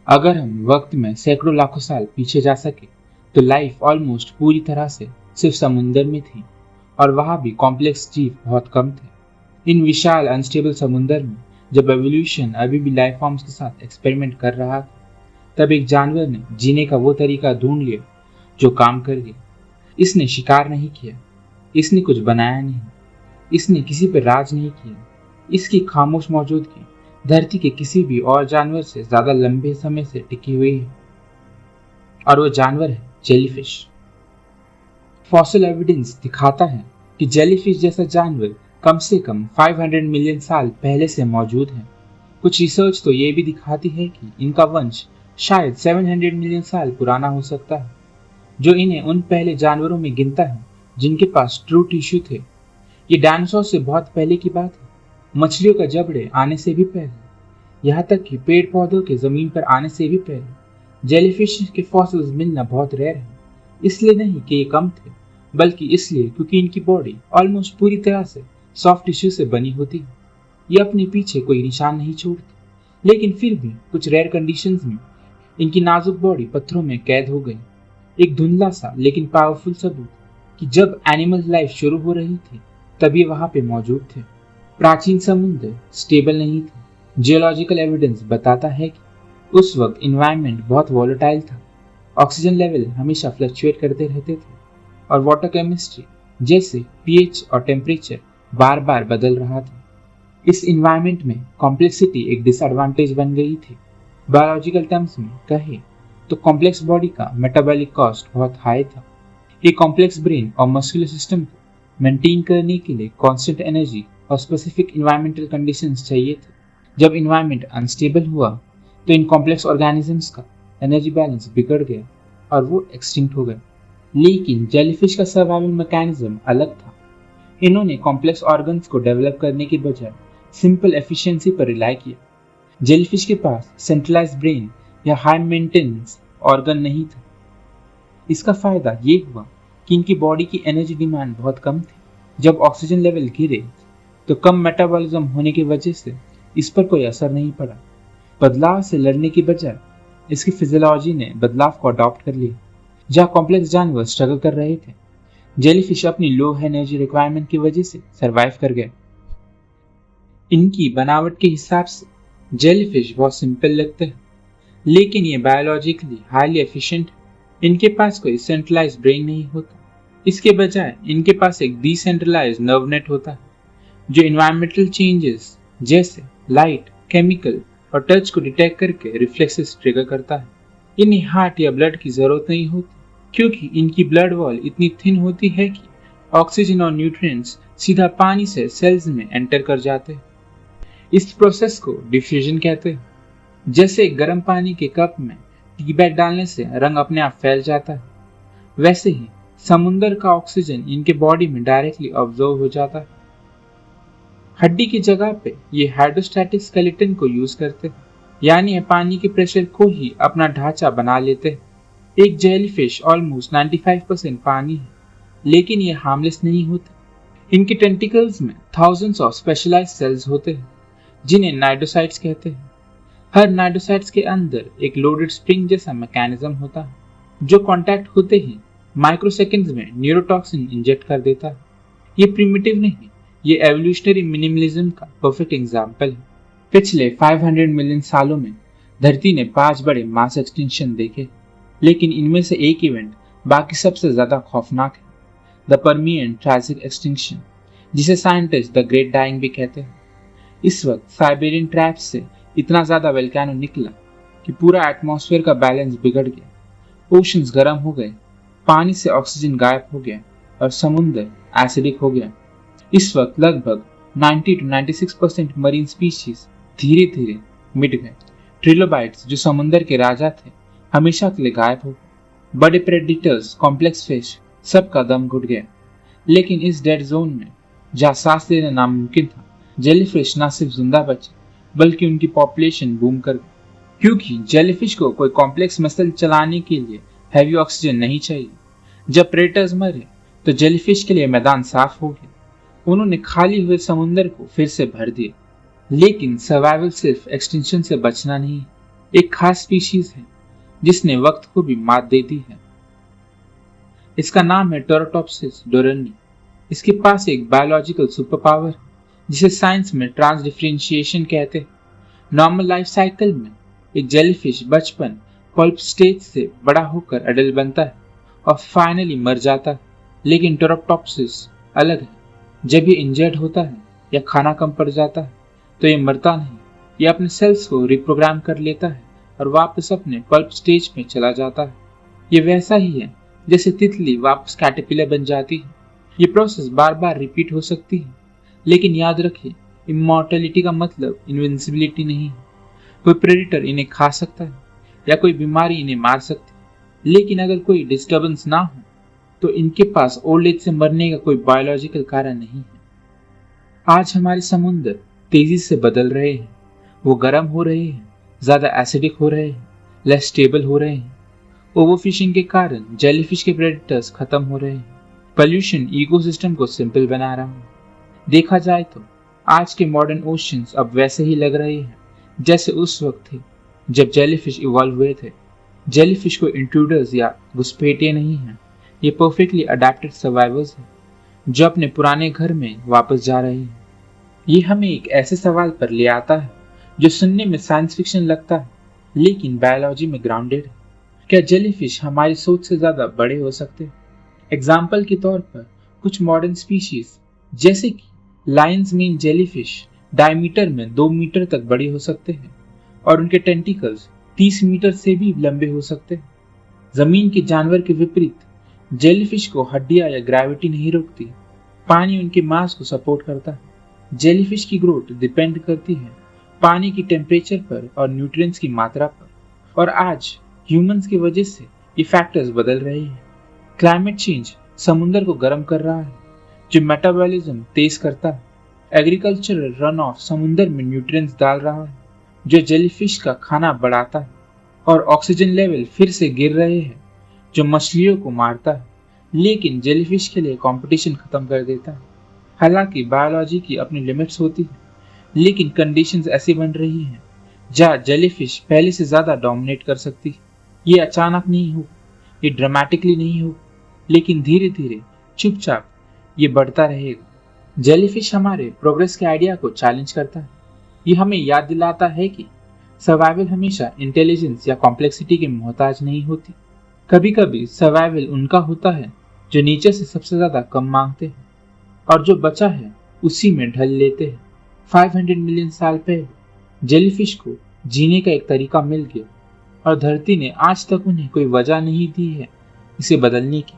अगर हम वक्त में सैकड़ों लाखों साल पीछे जा सके तो लाइफ ऑलमोस्ट पूरी तरह से सिर्फ समुंदर में थी, और वहां भी कॉम्प्लेक्स जीव बहुत कम थे। इन विशाल अनस्टेबल समुंदर में जब एवोल्यूशन अभी भी लाइफ फॉर्म्स के साथ एक्सपेरिमेंट कर रहा था, तब एक जानवर ने जीने का वो तरीका ढूंढ लिया जो काम कर गया। इसने शिकार नहीं किया, इसने कुछ बनाया नहीं, इसने किसी पर राज नहीं किया। इसकी खामोश मौजूदगी धरती के किसी भी और जानवर से ज्यादा लंबे समय से टिकी हुई है, और वो जानवर है जेलीफिश। फॉसिल एविडेंस दिखाता है कि जेलीफिश जैसा जानवर कम से कम 500 मिलियन साल पहले से मौजूद है। कुछ रिसर्च तो ये भी दिखाती है कि इनका वंश शायद 700 मिलियन साल पुराना हो सकता है, जो इन्हें उन पहले जानवरों में गिनता है जिनके पास ट्रू टिश्यू थे। ये डायनासोर से बहुत पहले की बात है, मछलियों का जबड़े आने से भी पहले, यहाँ तक कि पेड़ पौधों के जमीन पर आने से भी पहले। जेलीफिश के फॉसिल्स मिलना बहुत रेयर है, इसलिए नहीं कि ये कम थे, बल्कि इसलिए क्योंकि इनकी बॉडी ऑलमोस्ट पूरी तरह से सॉफ्ट टिश्यू से बनी होती है। ये अपने पीछे कोई निशान नहीं छोड़ती, लेकिन फिर भी कुछ रेयर कंडीशंस में इनकी नाजुक बॉडी पत्थरों में कैद हो गई। एक धुंधला सा लेकिन पावरफुल सबूत कि जब एनिमल लाइफ शुरू हो रही थी तब ये वहां पे मौजूद थे। प्राचीन समुद्र स्टेबल नहीं थे। जियोलॉजिकल एविडेंस बताता है कि उस वक्त इन्वायरमेंट बहुत वॉलेटाइल था। ऑक्सीजन लेवल हमेशा फ्लक्चुएट करते रहते थे, और वाटर केमिस्ट्री जैसे पीएच और टेम्परेचर बार बार बदल रहा था। इस इन्वायरमेंट में कॉम्प्लेक्सिटी एक डिसएडवांटेज बन गई थी। बायोलॉजिकल टर्म्स में कहे तो कॉम्प्लेक्स बॉडी का मेटाबॉलिक कॉस्ट बहुत हाई था। एक कॉम्प्लेक्स ब्रेन और मस्कुलर सिस्टम को मेंटेन करने के लिए कांस्टेंट एनर्जी और स्पेसिफिक इन्वायरमेंटल कंडीशंस चाहिए थे। जब इन्वायरमेंट अनस्टेबल हुआ तो इन कॉम्प्लेक्स ऑर्गेनिजम्स का एनर्जी बैलेंस बिगड़ गया और वो एक्सटिंक्ट हो गए। लेकिन जेलीफिश का सर्वाइवल मैकेनिज्म अलग था। इन्होंने कॉम्प्लेक्स ऑर्गन्स को डेवलप करने के बजाय सिंपल एफिशिएंसी पर रिलाई किया। जेलीफिश के पास सेंट्रलाइज्ड ब्रेन या हाई मेंटेनेंस ऑर्गन नहीं था। इसका फायदा ये हुआ कि इनकी बॉडी की एनर्जी डिमांड बहुत कम थी। जब ऑक्सीजन लेवल गिरे तो कम मेटाबॉलिज्म होने की वजह से इस पर कोई असर नहीं पड़ा। बदलाव से लड़ने की बजाय इसकी फिजियोलॉजी ने बदलाव को अडॉप्ट कर लिया। जहाँ कॉम्प्लेक्स जानवर स्ट्रगल कर रहे थे, जेलीफिश अपनी लो एनर्जी रिक्वायरमेंट की वजह से सरवाइव कर गए। इनकी बनावट के हिसाब से जेलीफिश बहुत सिंपल लगते हैं, लेकिन ये बायोलॉजिकली हाईली एफिशिएंट है। इनके पास कोई सेंट्रलाइज्ड ब्रेन नहीं होता, इसके बजाय इनके पास एक डिसेंट्रलाइज्ड नर्व नेट होता है जो इन्वायरमेंटल चेंजेस जैसे लाइट, केमिकल और टच को डिटेक्ट करके रिफ्लेक्सेस ट्रिगर करता है। इन्हें हार्ट या ब्लड की जरूरत नहीं होती, क्योंकि इनकी ब्लड वॉल इतनी थिन होती है कि ऑक्सीजन और न्यूट्रिएंट्स सीधा पानी से सेल्स में एंटर कर जाते हैं। इस प्रोसेस को डिफ्यूजन कहते हैं। जैसे गर्म पानी के कप में टी बैग डालने से रंग अपने आप फैल जाता है, वैसे ही समुंदर का ऑक्सीजन इनके बॉडी में डायरेक्टली ऑब्जर्व हो जाता है। हड्डी की जगह पे ये हाइड्रोस्टैटिक स्केलेटन को यूज करते हैं, यानी पानी के प्रेशर को ही अपना ढांचा बना लेते हैं। एक जेलीफिश ऑलमोस्ट 95% पानी है, लेकिन ये हार्मलेस नहीं होते। इनके टेंटिकल्स में थाउजेंड्स ऑफ स्पेशलाइज्ड सेल्स होते हैं जिन्हें नाइडोसाइट्स कहते हैं। हर नाइडोसाइट्स के अंदर एक लोडेड स्प्रिंग जैसा मैकेनिज्म होता है जो कांटेक्ट होते ही माइक्रोसेकंड्स में न्यूरोटॉक्सिन इंजेक्ट कर देता है। ये प्रिमिटिव नहीं, ये एवोल्यूशनरी मिनिमलिज्म का परफेक्ट एग्जाम्पल है। पिछले 500 मिलियन सालों में धरती ने 5 बड़े मास एक्सटिंक्शन देखे, लेकिन इनमें से एक इवेंट बाकी सबसे ज्यादा खौफनाक है, द परमियन ट्रायसिक एक्सटिंक्शन, जिसे साइंटिस्ट द ग्रेट डाइंग भी कहते हैं। इस वक्त साइबेरियन ट्रैप से इतना ज्यादा वोल्केनो निकला कि पूरा एटमॉस्फेयर का बैलेंस बिगड़ गया। ओशंस गर्म हो गए, पानी से ऑक्सीजन गायब हो गया और समुद्र एसिडिक हो गया। इस वक्त लगभग 90 to 96% मरीन स्पीशीज धीरे धीरे मिट गए। ट्रिलोबाइट्स जो समुद्र के राजा थे हमेशा के लिए गायब हो गए। बड़े प्रेडिटर्स, कॉम्प्लेक्स फिश, सबका दम घुट गया। लेकिन इस डेड जोन में जहाँ सांस लेना नामुमकिन था, जेलीफिश न सिर्फ जिंदा बचे बल्कि उनकी पॉपुलेशन बूम कर गई, क्योंकि जेलीफिश को कोई कॉम्प्लेक्स मसल चलाने के लिए हैवी ऑक्सीजन नहीं चाहिए। जब प्रेडेटर्स मरे तो जेलीफिश के लिए मैदान साफ हो गया। उन्होंने खाली हुए समुद्र को फिर से भर दिया। लेकिन सर्वाइवल सिर्फ एक्सटिंक्शन से बचना नहीं, एक खास स्पीशीज है जिसने वक्त को भी मात दे दी है। इसका नाम है टेराटोप्सिस डोरनी। इसके पास एक बायोलॉजिकल सुपर पावर है जिसे साइंस में ट्रांस डिफरेंशिएशन कहते हैं। नॉर्मल लाइफ साइकिल में एक जेलीफिश बचपन पल्प स्टेज से बड़ा होकर एडल्ट बनता है और फाइनली मर जाता है। लेकिन टेराटोप्सिस अलग है। जब ये इंजर्ड होता है या खाना कम पड़ जाता है तो ये मरता नहीं, ये अपने सेल्स को रिप्रोग्राम कर लेता है और वापस अपने पल्प स्टेज में चला जाता है। ये वैसा ही है जैसे तितली वापस कैटरपिलर बन जाती है। ये प्रोसेस बार बार रिपीट हो सकती है, लेकिन याद रखिए इमॉर्टलिटी का मतलब इनविंसिबिलिटी नहीं है। कोई प्रेडेटर इन्हें खा सकता है या कोई बीमारी इन्हें मार सकती है, लेकिन अगर कोई डिस्टर्बेंस ना हो तो इनके पास ओल्ड एज से मरने का कोई बायोलॉजिकल कारण नहीं है। आज हमारे समुद्र तेजी से बदल रहे हैं। वो गर्म हो रहे हैं, ज्यादा एसिडिक हो रहे हैं, लेस स्टेबल हो रहे हैं। ओवरफिशिंग के कारण जेलीफिश के प्रेडेटर्स खत्म हो रहे हैं। पोल्यूशन इकोसिस्टम को सिंपल बना रहा है। देखा जाए तो आज के मॉडर्न ओशंस अब वैसे ही लग रहे हैं जैसे उस वक्त थे जब जेलीफिश इवॉल्व हुए थे। जेलीफिश को इंट्रूडर्स या घुसपैठिए नहीं हैं, ये परफेक्टली अडेप्टेड सर्वाइवर्स हैं जो अपने पुराने घर में वापस जा रहे हैं। ये हमें एक ऐसे सवाल पर ले आता है जो सुनने में साइंस फिक्शन लगता है लेकिन बायोलॉजी में ग्राउंडेड है। क्या जेलीफिश हमारी सोच से ज्यादा बड़े हो सकते हैं? एग्जाम्पल के तौर पर कुछ मॉडर्न स्पीशीज जैसे कि लायंस मेन जेलीफिश डायमीटर में 2 मीटर तक बड़े हो सकते हैं और उनके टेंटिकल्स 30 मीटर से भी लंबे हो सकते हैं। जमीन के जानवर के विपरीत जेलीफिश को हड्डियां या ग्रेविटी नहीं रोकती। पानी उनके मास को सपोर्ट करता है। जेलीफिश की ग्रोथ डिपेंड करती है पानी की टेम्परेचर पर और न्यूट्रिएंट्स की मात्रा पर, और आज ह्यूमंस की वजह से ये फैक्टर्स बदल रहे हैं। क्लाइमेट चेंज समुद्र को गर्म कर रहा है जो मेटाबॉलिज्म तेज करता है। एग्रीकल्चरल रन ऑफ समुद्र में न्यूट्रिएंट्स डाल रहा है जो जेलीफिश का खाना बढ़ाता है, और ऑक्सीजन लेवल फिर से गिर रहे हैं जो मछलियों को मारता है, लेकिन जेलीफिश के लिए कंपटीशन खत्म कर देता है। हालांकि बायोलॉजी की अपनी लिमिट्स होती है, लेकिन कंडीशंस ऐसी बन रही हैं जहाँ जेलीफिश पहले से ज्यादा डोमिनेट कर सकती है। ये अचानक नहीं हो, ये ड्रामेटिकली नहीं हो, लेकिन धीरे धीरे चुपचाप ये बढ़ता रहेगा। जेलीफिश हमारे प्रोग्रेस के आइडिया को चैलेंज करता है। ये हमें याद दिलाता है कि सर्वाइवल हमेशा इंटेलिजेंस या कॉम्प्लेक्सिटी के मोहताज नहीं होती। कभी कभी सर्वाइवल उनका होता है जो नेचर से सबसे ज्यादा कम मांगते हैं और जो बचा है उसी में ढल लेते हैं। 500 मिलियन साल पहले जेलीफिश को जीने का एक तरीका मिल गया और धरती ने आज तक उन्हें कोई वजह नहीं दी है इसे बदलने की।